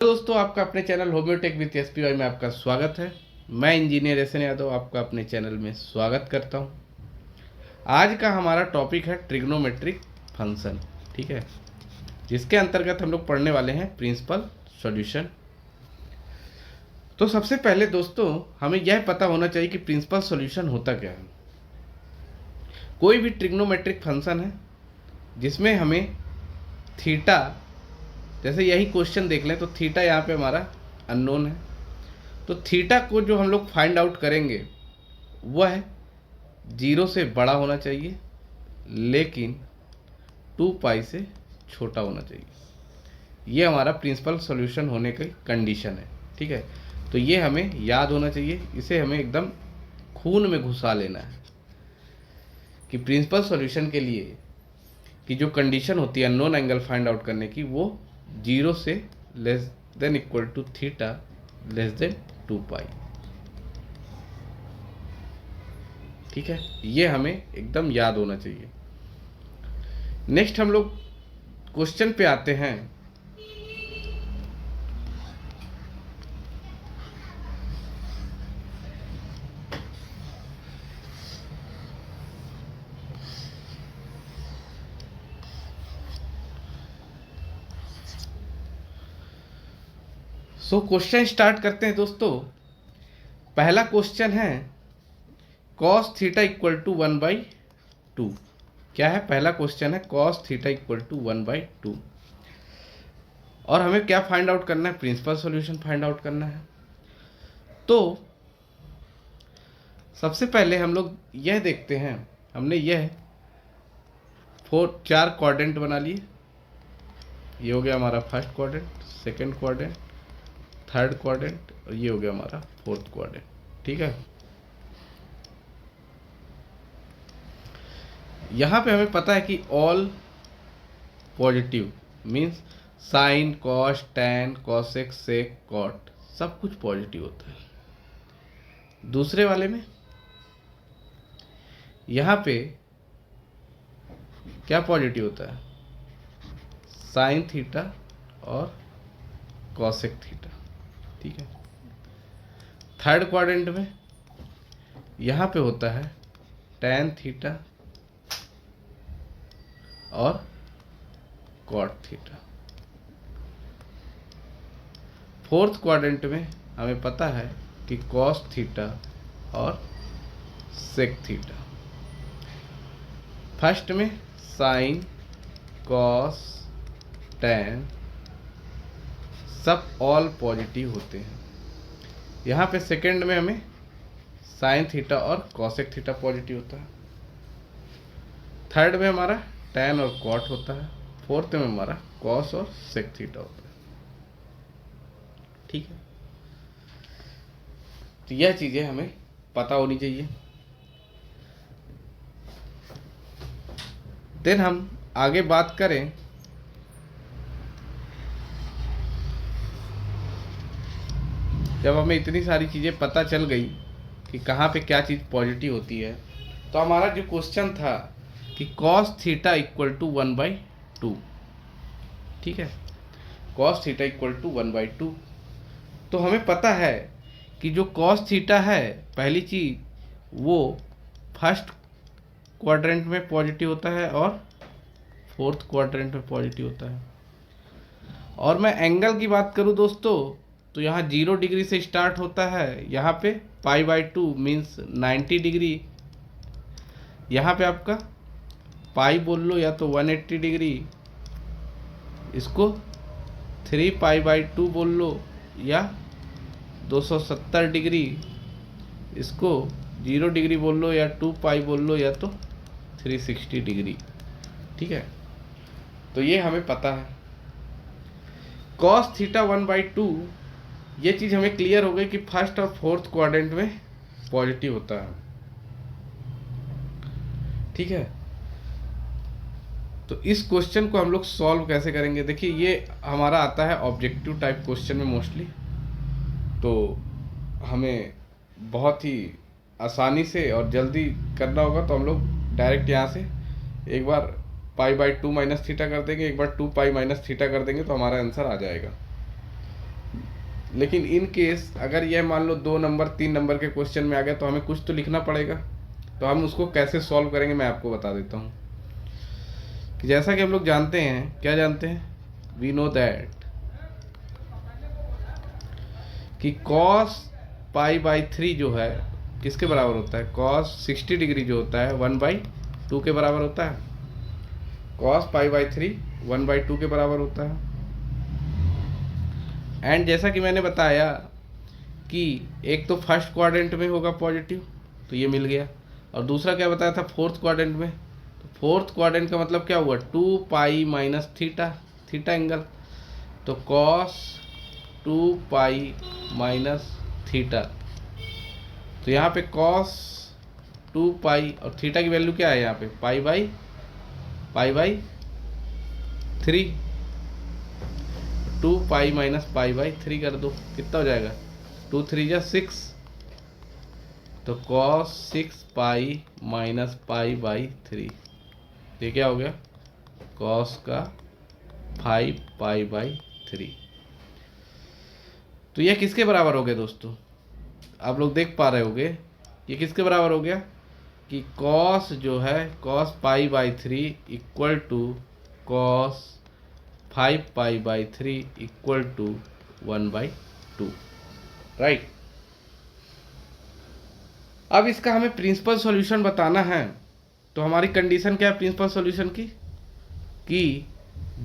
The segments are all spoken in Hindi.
दोस्तों, आपका अपने चैनल होम्योटेक विद एसपीवाई में आपका स्वागत है। मैं इंजीनियर एसएन यादव आपका अपने चैनल में स्वागत करता हूं। आज का हमारा टॉपिक है ट्रिग्नोमेट्रिक फंक्शन, ठीक है, जिसके अंतर्गत हम लोग पढ़ने वाले हैं प्रिंसिपल सॉल्यूशन। तो सबसे पहले दोस्तों हमें यह पता होना चाहिए कि प्रिंसिपल सॉल्यूशन होता क्या है। कोई भी ट्रिग्नोमेट्रिक फंक्शन है जिसमें हमें थीटा, जैसे यही क्वेश्चन देख लें तो थीटा यहाँ पे हमारा अननोन है, तो थीटा को जो हम लोग फाइंड आउट करेंगे वह 0 से बड़ा होना चाहिए लेकिन 2 पाई से छोटा होना चाहिए। ये हमारा प्रिंसिपल सॉल्यूशन होने की कंडीशन है, ठीक है। तो ये हमें याद होना चाहिए, इसे हमें एकदम खून में घुसा लेना है कि प्रिंसिपल सॉल्यूशन के लिए कि जो कंडीशन होती है अननोन एंगल फाइंड आउट करने की, वो 0 से less than equal to theta less than 2 pi, ठीक है। ये हमें एकदम याद होना चाहिए। नेक्स्ट हम लोग क्वेश्चन पे आते हैं। क्वेश्चन स्टार्ट करते हैं दोस्तों। पहला क्वेश्चन है cos थीटा इक्वल टू 1/2। क्या है? पहला क्वेश्चन है cos थीटा इक्वल टू 1/2 और हमें क्या फाइंड आउट करना है? प्रिंसिपल सॉल्यूशन फाइंड आउट करना है। तो सबसे पहले हम लोग यह देखते हैं, हमने यह 4 क्वाड्रेंट बना लिए। ये हो गया हमारा first quadrant, second quadrant, third quadrant और ये हो गया हमारा फोर्थ क्वाड्रेंट, ठीक है। यहाँ पे हमें पता है कि all positive means sine, cos, tan, cosec, sec, cot सब कुछ पॉजिटिव होता है। दूसरे वाले में यहाँ पे क्या पॉजिटिव होता है? साइन थीटा और कॉसेक थीटा, ठीक है। थर्ड क्वाड्रेंट में यहाँ पे होता है टैन थीटा और कॉट थीटा। फोर्थ क्वाड्रेंट में हमें पता है कि कॉस थीटा और सेक थीटा। फर्स्ट में साइन, कॉस, टैन सब ऑल पॉजिटिव होते हैं। यहाँ पे सेकंड में हमें साइन थीटा और कॉसेक थीटा पॉजिटिव होता है। थर्ड में हमारा टैन और कॉट होता है। फोर्थ में हमारा कॉस और सेक थीटा होता है, ठीक है। तो यह चीजें हमें पता होनी चाहिए। देन हम आगे बात करें, जब हमें इतनी सारी चीज़ें पता चल गई कि कहाँ पे क्या चीज़ पॉजिटिव होती है, तो हमारा जो क्वेश्चन था कि cos थीटा इक्वल टू 1/2, ठीक है। cos theta equal to 1/2। तो हमें पता है कि जो cos थीटा है, पहली चीज़ वो फर्स्ट क्वाड्रेंट में पॉजिटिव होता है और फोर्थ क्वाड्रेंट में पॉजिटिव होता है। और मैं एंगल की बात करूं दोस्तों, तो यहाँ 0 डिग्री से स्टार्ट होता है, यहाँ पे π/2 मीन्स 90 डिग्री। यहाँ पे आपका पाई बोल लो या तो 180 डिग्री, इसको 3π/2 बोल लो या 270 डिग्री, इसको 0 डिग्री बोल लो या 2 पाई बोल लो या तो 360 डिग्री, ठीक है। तो ये हमें पता है। cos थीटा 1/2, ये चीज़ हमें क्लियर हो गई कि फर्स्ट और फोर्थ क्वाड्रेंट में पॉजिटिव होता है, ठीक है। तो इस क्वेश्चन को हम लोग सॉल्व कैसे करेंगे? देखिए, ये हमारा आता है ऑब्जेक्टिव टाइप क्वेश्चन में मोस्टली। तो हमें बहुत ही आसानी से और जल्दी करना होगा, तो हम लोग डायरेक्ट यहाँ से एक बार π/2 माइनस थीटा कर देंगे, एक बार 2 पाई माइनस थीटा कर देंगे तो हमारा आंसर आ जाएगा। लेकिन इन केस अगर यह मान लो 2 नंबर 3 नंबर के क्वेश्चन में आ गया तो हमें कुछ तो लिखना पड़ेगा। तो हम उसको कैसे सॉल्व करेंगे मैं आपको बता देता हूँ। कि जैसा कि हम लोग जानते हैं, क्या जानते हैं, वी नो दैट कि cos π/3 जो है किसके बराबर होता है, cos 60 डिग्री जो होता है 1/2 के बराबर होता है। cos π/3 1/2 के बराबर होता है। एंड जैसा कि मैंने बताया कि एक तो फर्स्ट क्वाड्रेंट में होगा पॉजिटिव, तो ये मिल गया। और दूसरा क्या बताया था, फोर्थ क्वाड्रेंट में। तो फोर्थ क्वाड्रेंट का मतलब क्या हुआ, 2π - थीटा, थीटा एंगल। तो cos 2π - थीटा। तो यहाँ पे cos 2π और थीटा की वैल्यू क्या है यहाँ पे, π/3। 2π - π/3 कर दो, कितना हो जाएगा, 2 3 जा 6। तो cos 6π - π/3, ये क्या हो गया, cos का 5π/3। तो यह किसके बराबर हो गया दोस्तों, आप लोग देख पा रहे होगे ये किसके बराबर हो गया कि cos जो है cos π/3 equal to cos 5π/3 equal to 1/2, right. अब इसका हमें प्रिंसिपल सॉल्यूशन बताना है। तो हमारी कंडीशन क्या है प्रिंसिपल सॉल्यूशन की, कि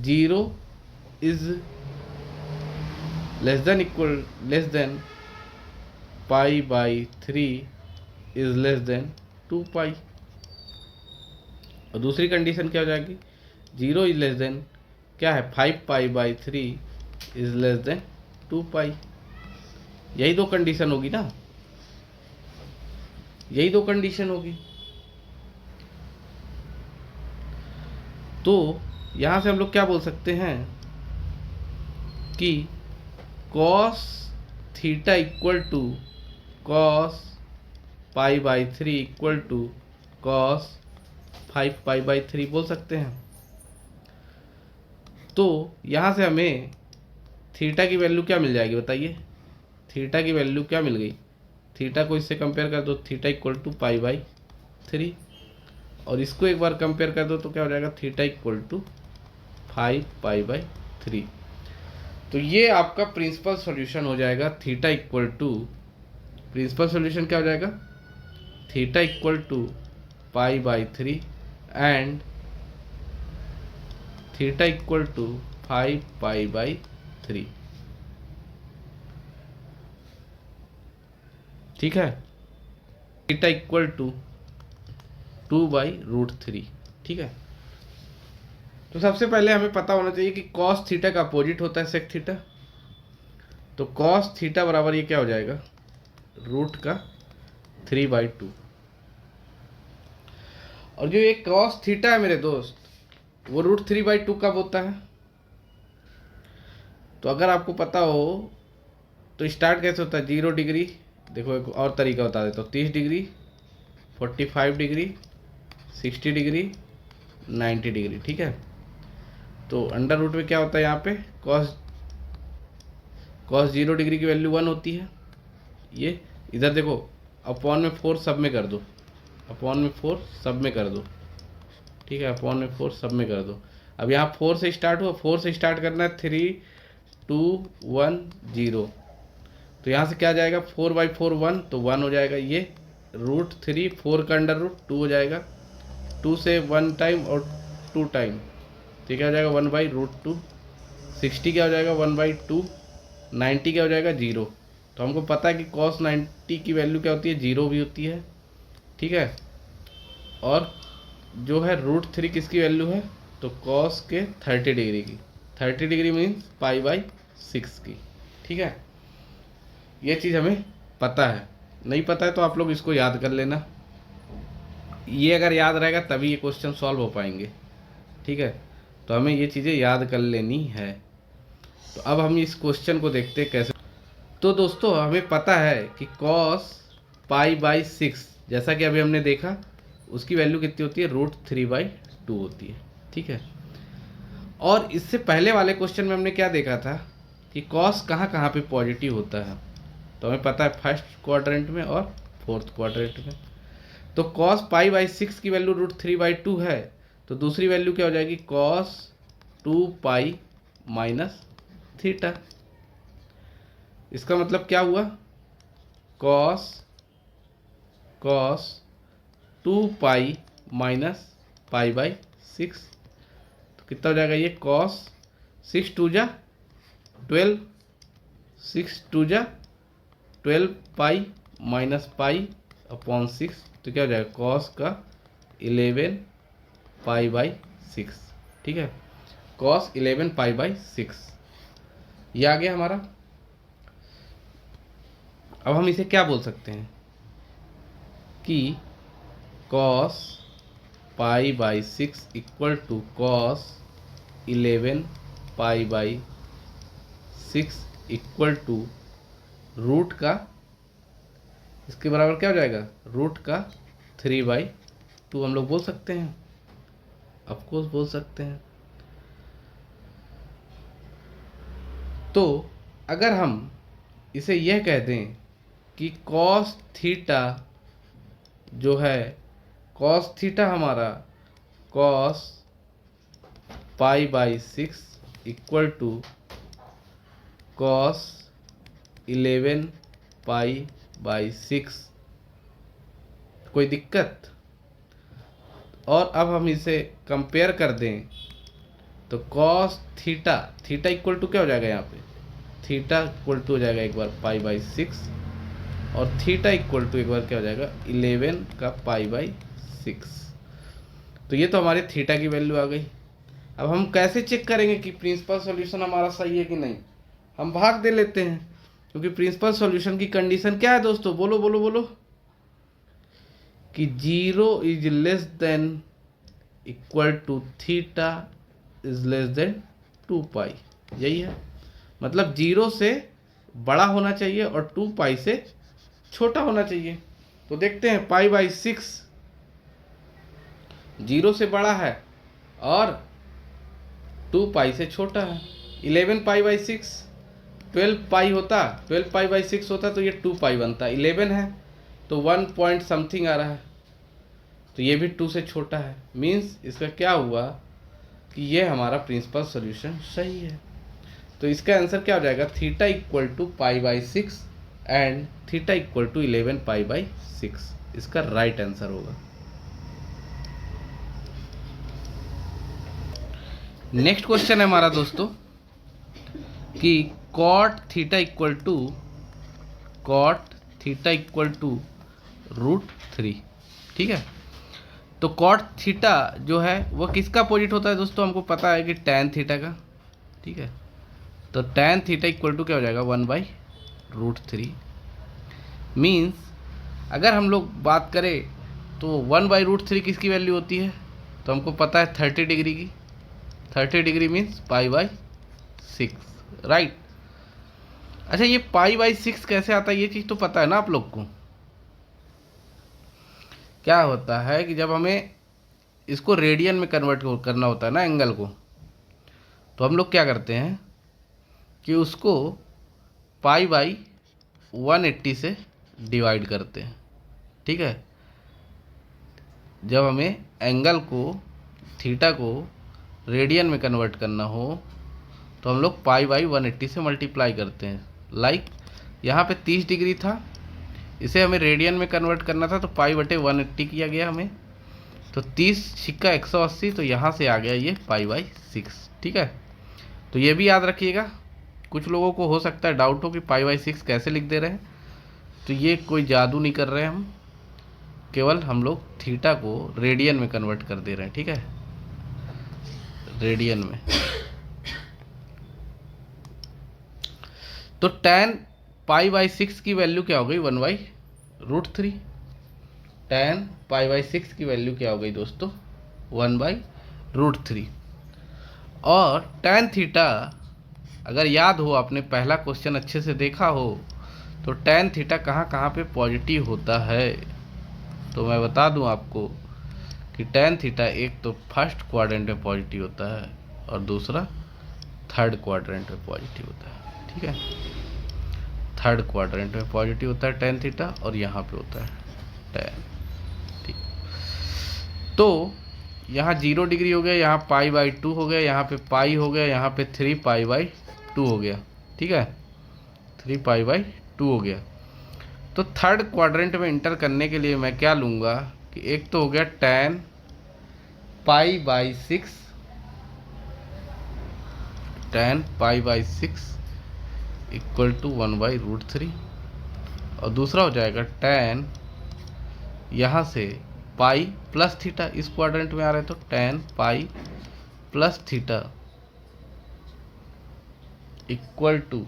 0 is less than π/3 is less than 2π। और दूसरी कंडीशन क्या हो जाएगी, 0 इज लेस देन क्या है 5π/3 इज लेस देन 2π। यही दो कंडीशन होगी ना, यही दो कंडीशन होगी। तो यहां से हम लोग क्या बोल सकते हैं कि cos theta equal to cos π/3 equal to cos 5π/3 बोल सकते हैं। तो यहाँ से हमें थीटा की वैल्यू क्या मिल जाएगी बताइए, थीटा की वैल्यू क्या मिल गई, थीटा को इससे कंपेयर कर दो, थीटा इक्वल टू π/3। और इसको एक बार कंपेयर कर दो तो क्या हो जाएगा, थीटा इक्वल टू 5π/3। तो ये आपका प्रिंसिपल सॉल्यूशन हो जाएगा, theta equal to, principal solution क्या हो जाएगा, theta equal to π/3 and theta equal to 5π/3। ठीक है, थीटा इक्वल टू 2/√3। ठीक है, तो सबसे पहले हमें पता होना चाहिए कि cos थीटा का अपोजिट होता है sec थीटा। तो cos थीटा बराबर ये क्या हो जाएगा, √3/2। और जो ये cos थीटा है मेरे दोस्त, वो √3/2 कब होता है, तो अगर आपको पता हो तो स्टार्ट कैसे होता है, 0 डिग्री, देखो एक और तरीका बता देता हूँ, 30 डिग्री, 45 डिग्री, 60 डिग्री, 90 डिग्री। ठीक है, तो अंडर रूट में क्या होता है, यहाँ पे cos 0 डिग्री की वैल्यू 1 होती है। ये इधर देखो, अपॉन में 4 सब में कर दो, अपॉन में 4 सब में कर दो। ठीक है, अपॉन में 4 सब में कर दो। अब यहाँ 4 से स्टार्ट हुआ, 4 से स्टार्ट करना है, 3 2 1 0। तो यहाँ से क्या जाएगा, 4/4 1, तो 1 हो जाएगा। ये √3, 4 का अंडर रूट 2 हो जाएगा, 2 से 1 टाइम और 2 टाइम, तो क्या हो जाएगा 1/√2। 60 क्या हो जाएगा 1/2, 90 क्या हो जाएगा 0। तो हमको पता है कि cos 90 की वैल्यू क्या होती है, 0 भी होती है। ठीक है, और जो है √3 किसकी वैल्यू है, तो cos के 30 डिग्री की, 30 डिग्री मीन्स π/6 की। ठीक है, ये चीज़ हमें पता है, नहीं पता है तो आप लोग इसको याद कर लेना। ये अगर याद रहेगा तभी ये क्वेश्चन सॉल्व हो पाएंगे। ठीक है, तो हमें ये चीज़ें याद कर लेनी है। तो अब हम इस क्वेश्चन को देखते हैं कैसे। तो दोस्तों हमें पता है कि cos π/6, जैसा कि अभी हमने देखा, उसकी वैल्यू कितनी होती है, √3/2 होती है। ठीक है, और इससे पहले वाले क्वेश्चन में हमने क्या देखा था कि कॉस कहाँ कहाँ पे पॉजिटिव होता है। तो हमें पता है फर्स्ट क्वाड्रेंट में और फोर्थ क्वाड्रेंट में। तो कॉस पाई बाई 6 की वैल्यू √3/2 है, तो दूसरी वैल्यू क्या हो जाएगी, कॉस 2 पाई माइनस थीटा। इसका मतलब क्या हुआ, कॉस 2 पाई माइनस पाई/6। तो कितना हो जाएगा ये, कॉस 6 2 जा 12, 6 2 जा 12 पाई माइनस पाई/6। तो क्या हो जाएगा, कॉस का 11 पाई/6। ठीक है, कॉस 11 पाई/6 ये आ गया हमारा। अब हम इसे क्या बोल सकते हैं कि कॉस पाई/6 इक्वल टू कॉस 11 पाई/6 इक्वल टू रूट का, इसके बराबर क्या हो जाएगा, रूट का 3/2 हम लोग बोल सकते हैं, ऑफकोर्स बोल सकते हैं। तो अगर हम इसे यह कह दें कि कॉस थीटा जो है, कॉस थीटा हमारा कॉस पाई/6 इक्वल टू कॉस 11 पाई/6, कोई दिक्कत। और अब हम इसे कंपेयर कर दें तो cos theta, theta equal to क्या हो जाएगा यहाँ पे, थीटा इक्वल टू हो जाएगा एक बार पाई/6 और थीटा इक्वल टू एक बार क्या हो जाएगा 11 का पाई/6। तो ये तो हमारे थीटा की वैल्यू आ गई। अब हम कैसे चेक करेंगे कि प्रिंसिपल सॉल्यूशन हमारा सही है कि नहीं, हम भाग दे लेते हैं, क्योंकि प्रिंसिपल सॉल्यूशन की कंडीशन क्या है दोस्तों, बोलो बोलो बोलो, कि 0 is less than equal to theta is less than 2 pi. यही है, मतलब 0 से बड़ा होना चाहिए और 2 पाई से छोटा होना चाहिए। तो देखते हैं पाई/6 0 से बड़ा है और 2 पाई से छोटा है। 11 पाई/6 12 पाई होता, 12 पाई/6 होता तो ये 2 पाई बनता, 11 है तो 1 पॉइंट समथिंग आ रहा है, तो ये भी 2 से छोटा है। मीन्स इसका क्या हुआ कि ये हमारा प्रिंसिपल सॉल्यूशन सही है। तो इसका आंसर क्या हो जाएगा, थीटा इक्वल टू पाई/6 एंड थीटा इक्वल टू 11 पाई/6 इसका राइट आंसर होगा। नेक्स्ट क्वेश्चन है हमारा दोस्तों कि कॉट थीटा इक्वल टू √3। ठीक है, तो कॉट थीटा जो है वो किसका अपोजिट होता है दोस्तों, हमको पता है कि टैन थीटा का। ठीक है, तो टैन थीटा इक्वल टू क्या हो जाएगा 1/√3। मीन्स अगर हम लोग बात करें तो 1/√3 किसकी वैल्यू होती है, तो हमको पता है 30 डिग्री की। 30 डिग्री मीन्स पाई/6, राइट। अच्छा, ये पाई/6 कैसे आता है, ये चीज़ तो पता है ना आप लोग को। क्या होता है कि जब हमें इसको रेडियन में कन्वर्ट करना होता है ना एंगल को, तो हम लोग क्या करते हैं कि उसको पाई/180 से डिवाइड करते हैं। ठीक है, जब हमें एंगल को, थीटा को रेडियन में कन्वर्ट करना हो तो हम लोग पाई/180 से मल्टीप्लाई करते हैं। लाइक यहाँ पे 30 डिग्री था, इसे हमें रेडियन में कन्वर्ट करना था तो पाई/180 किया गया हमें, तो 30 छिक्का 180, तो यहाँ से आ गया ये पाई/6। ठीक है, तो ये भी याद रखिएगा। कुछ लोगों को हो सकता है डाउट हो कि पाई/6 कैसे लिख दे रहे हैं, तो ये कोई जादू नहीं कर रहे हैं हम, केवल हम लोग थीटा को रेडियन में कन्वर्ट कर दे रहे हैं। ठीक है, रेडियन में। तो tan पाई/6 की वैल्यू क्या हो गई 1/√3। tan पाई/6 की वैल्यू क्या हो गई दोस्तों 1/√3। और tan थीटा अगर याद हो, आपने पहला क्वेश्चन अच्छे से देखा हो, तो tan थीटा कहाँ कहाँ पे पॉजिटिव होता है। तो मैं बता दूं आपको कि tan थीटा एक तो फर्स्ट क्वाड्रेंट में पॉजिटिव होता है और दूसरा थर्ड क्वाड्रेंट में पॉजिटिव होता है। ठीक है, थर्ड क्वाड्रेंट में पॉजिटिव होता है टेन थीटा और यहाँ पे होता है टेन। ठीक, तो यहाँ 0 डिग्री हो गया, यहाँ π/2 हो गया, यहाँ पे पाई हो गया, यहाँ पे 3π/2 हो गया। ठीक है, 3π/2 हो गया। तो थर्ड क्वाड्रेंट में इंटर करने के लिए मैं क्या लूँगा कि एक तो हो गया tan π/6, tan π/6 इक्वल टू 1/√3, और दूसरा हो जाएगा tan यहाँ से पाई प्लस थीटा, इस क्वाड्रेंट में आ रहा है तो tan pi plus theta equal to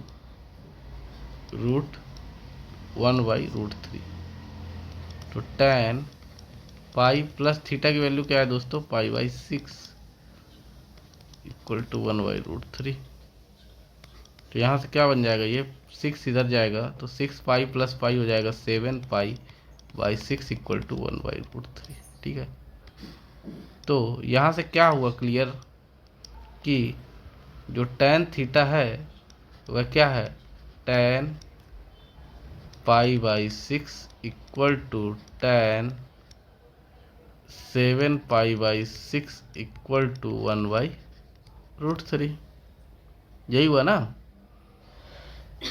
√1/√3। तो tan पाई प्लस थीटा की वैल्यू क्या है दोस्तों, π/6 इक्वल टू 1/√3। तो यहाँ से क्या बन जाएगा, ये 6 इधर जाएगा तो 6π प्लस पाई हो जाएगा 7π/6 इक्वल टू 1/√3। ठीक है, तो यहाँ से क्या हुआ क्लियर कि जो tan थीटा है वह क्या है, tan π/6 equal to tan 7π/6 equal to 1/√3। यही हुआ ना।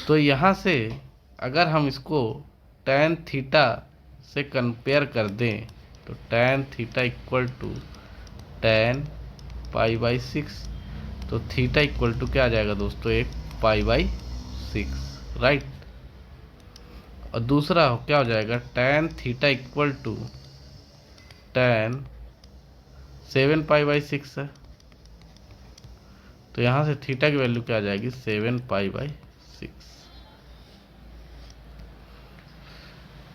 तो यहाँ से अगर हम इसको tan थीटा से कंपेयर कर दें तो tan theta equal to tan π/6, तो थीटा इक्वल टू क्या आ जाएगा दोस्तों, एक π/6, राइट। और दूसरा क्या हो जाएगा, tan theta equal to tan 7π/6 है, तो यहाँ से थीटा की वैल्यू क्या आ जाएगी, 7π/6।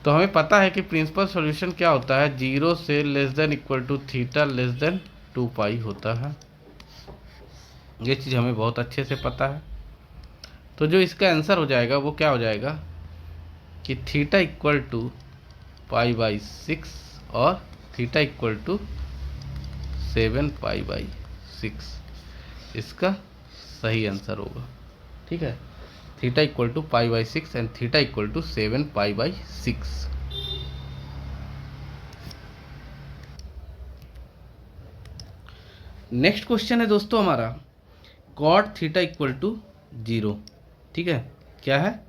तो हमें पता है कि प्रिंसिपल सॉल्यूशन क्या होता है, 0 से less than equal to theta less than 2π होता है। ये चीज़ हमें बहुत अच्छे से पता है। तो जो इसका आंसर हो जाएगा वो क्या हो जाएगा कि थीटा इक्वल टू π/6 और थीटा इक्वल टू 7π/6 इसका सही आंसर होगा। ठीक है, theta equal to π/6 and theta equal to 7π/6। Next question है दोस्तों हमारा cot थीटा इक्वल टू 0। ठीक है, क्या है,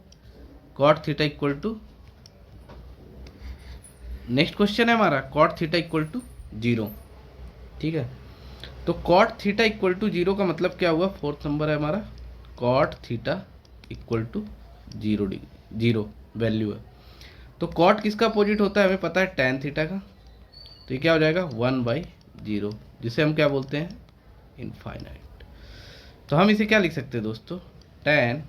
cot theta equal to, next question है हमारा cot थीटा इक्वल टू 0। ठीक है, तो cot थीटा इक्वल टू 0 का मतलब क्या हुआ, फोर्थ नंबर है हमारा, cot theta equal to 0 value है। तो cot किसका अपोजिट होता है, हमें पता है tan थीटा का, तो ये क्या हो जाएगा 1/0, जिसे हम क्या बोलते हैं, इनफाइनाइट। तो हम इसे क्या लिख सकते हैं दोस्तों, tan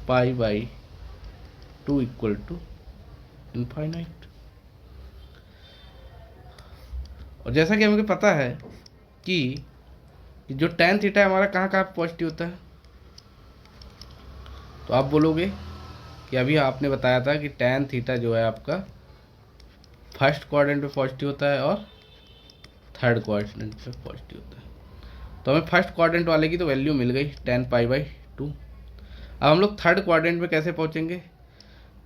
π/2 इक्वल टू इनफाइनाइट। और जैसा कि हमें पता है कि जो tan थीटा है हमारा कहाँ कहाँ पॉजिटिव होता है, तो आप बोलोगे कि अभी आपने बताया था कि tan थीटा जो है आपका फर्स्ट क्वाड्रेंट पे पॉजिटिव होता है और थर्ड क्वाड्रेंट पे पॉजिटिव होता है। तो हमें फर्स्ट क्वाड्रेंट वाले की तो वैल्यू मिल गई tan π/2। अब हम लोग थर्ड क्वाड्रेंट में कैसे पहुँचेंगे,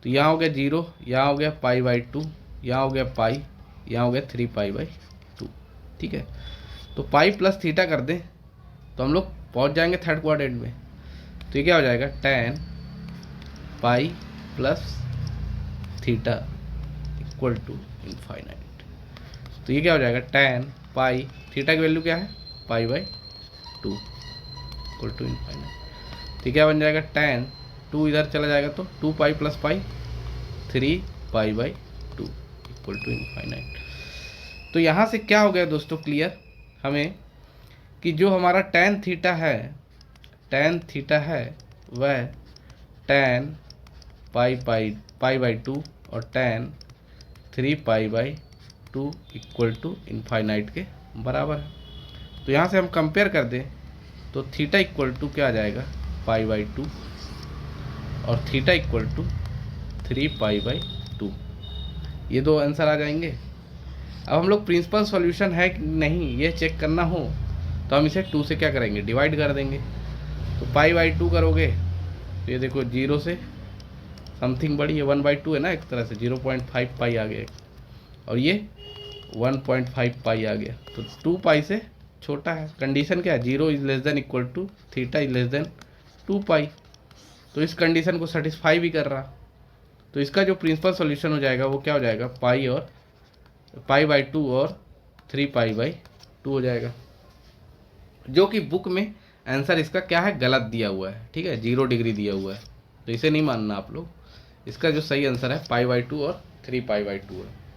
तो यहाँ हो गया 0, यहाँ हो गया π/2, यहाँ हो गया पाई, यहाँ हो गया 3π/2। ठीक है, तो पाई प्लस थीटा कर दें तो हम लोग पहुँच जाएंगे थर्ड क्वाड्रेंट में। तो ये क्या हो जाएगा, tan pi plus theta equal to infinite. तो ये क्या हो जाएगा, tan पाई, थीटा की वैल्यू क्या है π/2 इक्वल टू इनफाइनाइट। तो क्या बन जाएगा, tan 2 इधर चला जाएगा तो 2π plus pi 3π/2 equal to infinite. तो यहाँ से क्या हो गया दोस्तों क्लियर हमें कि जो हमारा tan थीटा है वह tan π/2 और tan 3π/2 इक्वल टू इनफाइनाइट के बराबर है। तो यहाँ से हम कंपेयर कर दें तो थीटा इक्वल टू क्या आ जाएगा, π/2 और थीटा इक्वल टू 3π/2, ये दो आंसर आ जाएंगे। अब हम लोग प्रिंसिपल सॉल्यूशन है कि नहीं ये चेक करना हो तो हम इसे 2 से क्या करेंगे, डिवाइड कर देंगे। तो π/2 करोगे तो ये देखो 0 से समथिंग बड़ी है, 1/2 है ना, एक तरह से 0.5 पाई आ गया, और ये 1.5 पाई आ गया, तो 2 पाई से छोटा है। कंडीशन क्या है, 0 is less than equal to theta is less than 2 pi, तो इस कंडीशन को सेटिस्फाई भी कर रहा। तो इसका जो प्रिंसिपल सॉल्यूशन हो जाएगा वो क्या हो जाएगा, पाई/2 और 3 पाई/2 हो जाएगा, जो कि बुक में आंसर इसका क्या है, गलत दिया हुआ है। ठीक है, 0 डिग्री दिया हुआ है, तो इसे नहीं मानना आप लोग। इसका जो सही आंसर है पाई/2 और 3 पाई/2 है।